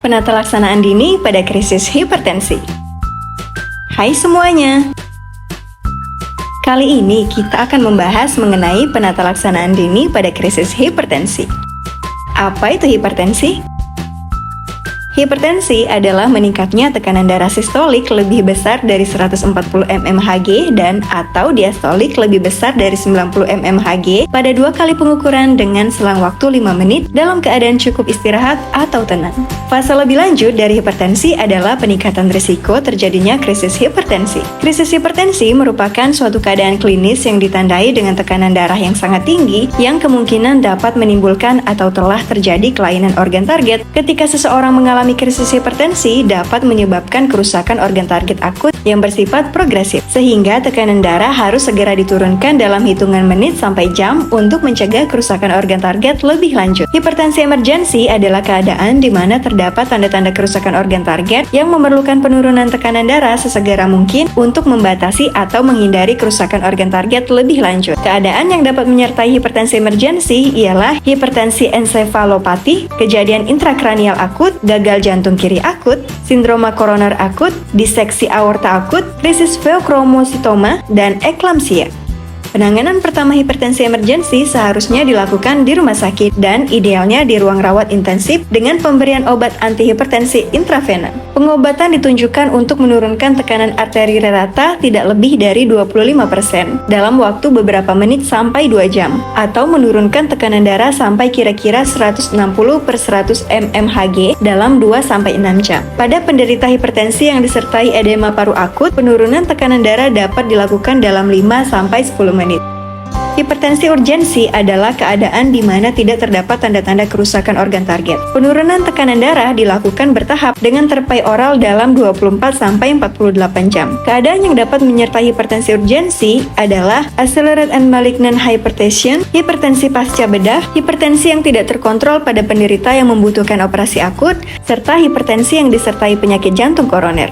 Penata laksanaan dini pada krisis hipertensi. Hai semuanya. Kali ini kita akan membahas mengenai penata laksanaan dini pada krisis hipertensi. Apa itu hipertensi? Hipertensi adalah meningkatnya tekanan darah sistolik lebih besar dari 140 mmHg dan atau diastolik lebih besar dari 90 mmHg pada 2 kali pengukuran dengan selang waktu 5 menit dalam keadaan cukup istirahat atau tenang. Fase lebih lanjut dari hipertensi adalah peningkatan risiko terjadinya krisis hipertensi. Krisis hipertensi merupakan suatu keadaan klinis yang ditandai dengan tekanan darah yang sangat tinggi yang kemungkinan dapat menimbulkan atau telah terjadi kelainan organ target. Ketika seseorang mengalami krisis hipertensi dapat menyebabkan kerusakan organ target akut yang bersifat progresif, sehingga tekanan darah harus segera diturunkan dalam hitungan menit sampai jam untuk mencegah kerusakan organ target lebih lanjut. Hipertensi emergensi adalah keadaan di mana terdapat tanda-tanda kerusakan organ target yang memerlukan penurunan tekanan darah sesegera mungkin untuk membatasi atau menghindari kerusakan organ target lebih lanjut. Keadaan yang dapat menyertai hipertensi emergensi ialah hipertensi ensefalopati, kejadian intrakranial akut, gagal jantung kiri akut, sindroma koroner akut, diseksi aorta akut, krisis feokromositoma, dan eklamsia. Penanganan pertama hipertensi emergensi seharusnya dilakukan di rumah sakit dan idealnya di ruang rawat intensif dengan pemberian obat antihipertensi intravena. Pengobatan ditunjukkan untuk menurunkan tekanan arteri rata tidak lebih dari 25% dalam waktu beberapa menit sampai 2 jam atau menurunkan tekanan darah sampai kira-kira 160/100 mmHg dalam 2-6 jam. Pada penderita hipertensi yang disertai edema paru akut, penurunan tekanan darah dapat dilakukan dalam 5-10 menit. Hipertensi urgensi adalah keadaan di mana tidak terdapat tanda-tanda kerusakan organ target. Penurunan tekanan darah dilakukan bertahap dengan terpai oral dalam 24-48 jam. Keadaan yang dapat menyertai hipertensi urgensi adalah accelerated and malignant hypertension, hipertensi pasca bedah, hipertensi yang tidak terkontrol pada penderita yang membutuhkan operasi akut, serta hipertensi yang disertai penyakit jantung koroner.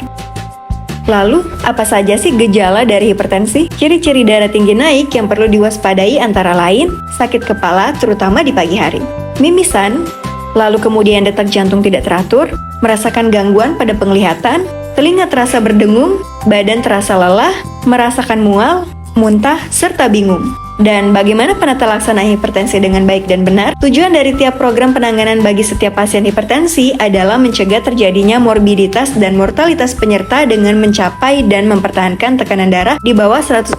Lalu, apa saja sih gejala dari hipertensi? Ciri-ciri darah tinggi naik yang perlu diwaspadai antara lain sakit kepala terutama di pagi hari, mimisan, lalu kemudian detak jantung tidak teratur, merasakan gangguan pada penglihatan, telinga terasa berdengung, badan terasa lelah, merasakan mual, muntah, serta bingung. Dan bagaimana penata laksanaan hipertensi dengan baik dan benar? Tujuan dari tiap program penanganan bagi setiap pasien hipertensi adalah mencegah terjadinya morbiditas dan mortalitas penyerta dengan mencapai dan mempertahankan tekanan darah di bawah 140/90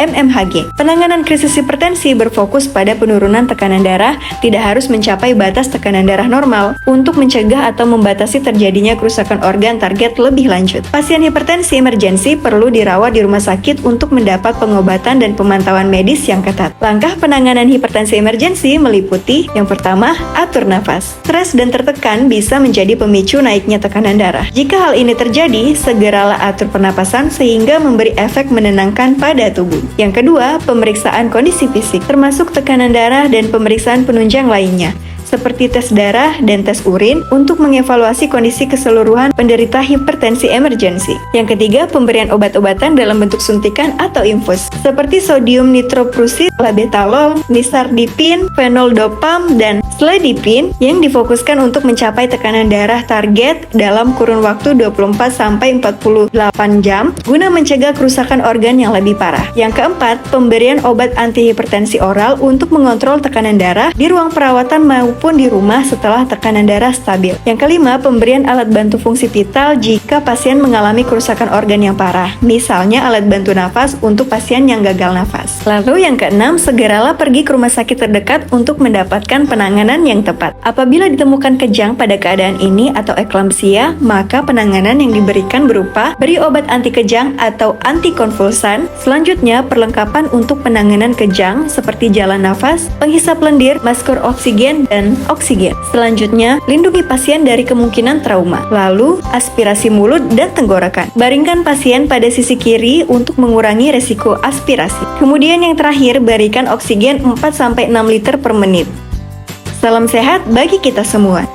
mmHg. Penanganan krisis hipertensi berfokus pada penurunan tekanan darah tidak harus mencapai batas tekanan darah normal untuk mencegah atau membatasi terjadinya kerusakan organ target lebih lanjut. Pasien hipertensi emergensi perlu dirawat di rumah sakit untuk mendapat pengobatan dan pemantauan medis yang ketat. Langkah penanganan hipertensi emergensi meliputi yang pertama, atur nafas. Stres dan tertekan bisa menjadi pemicu naiknya tekanan darah. Jika hal ini terjadi, segeralah atur pernapasan sehingga memberi efek menenangkan pada tubuh. Yang kedua, pemeriksaan kondisi fisik, termasuk tekanan darah dan pemeriksaan penunjang lainnya, seperti tes darah dan tes urin untuk mengevaluasi kondisi keseluruhan penderita hipertensi emergensi. Yang ketiga, pemberian obat-obatan dalam bentuk suntikan atau infus, seperti sodium nitroprusid, labetalol, nisardipin, fenoldopam, dan sledipin yang difokuskan untuk mencapai tekanan darah target dalam kurun waktu 24-48 jam guna mencegah kerusakan organ yang lebih parah. Yang keempat, pemberian obat antihipertensi oral untuk mengontrol tekanan darah di ruang perawatan maupun di rumah setelah tekanan darah stabil. Yang kelima, pemberian alat bantu fungsi vital jika pasien mengalami kerusakan organ yang parah, misalnya alat bantu nafas untuk pasien yang gagal nafas. Lalu yang keenam, segeralah pergi ke rumah sakit terdekat untuk mendapatkan penanganan yang tepat. Apabila ditemukan kejang pada keadaan ini atau eklamsia, maka penanganan yang diberikan berupa beri obat anti kejang atau antikonvulsan. Selanjutnya, perlengkapan untuk penanganan kejang seperti jalan nafas, penghisap lendir, masker oksigen, dan oksigen. Selanjutnya, lindungi pasien dari kemungkinan trauma. Lalu, aspirasi mulut dan tenggorokan. Baringkan pasien pada sisi kiri untuk mengurangi resiko aspirasi. Kemudian yang terakhir, berikan oksigen 4-6 liter per menit. Salam sehat bagi kita semua.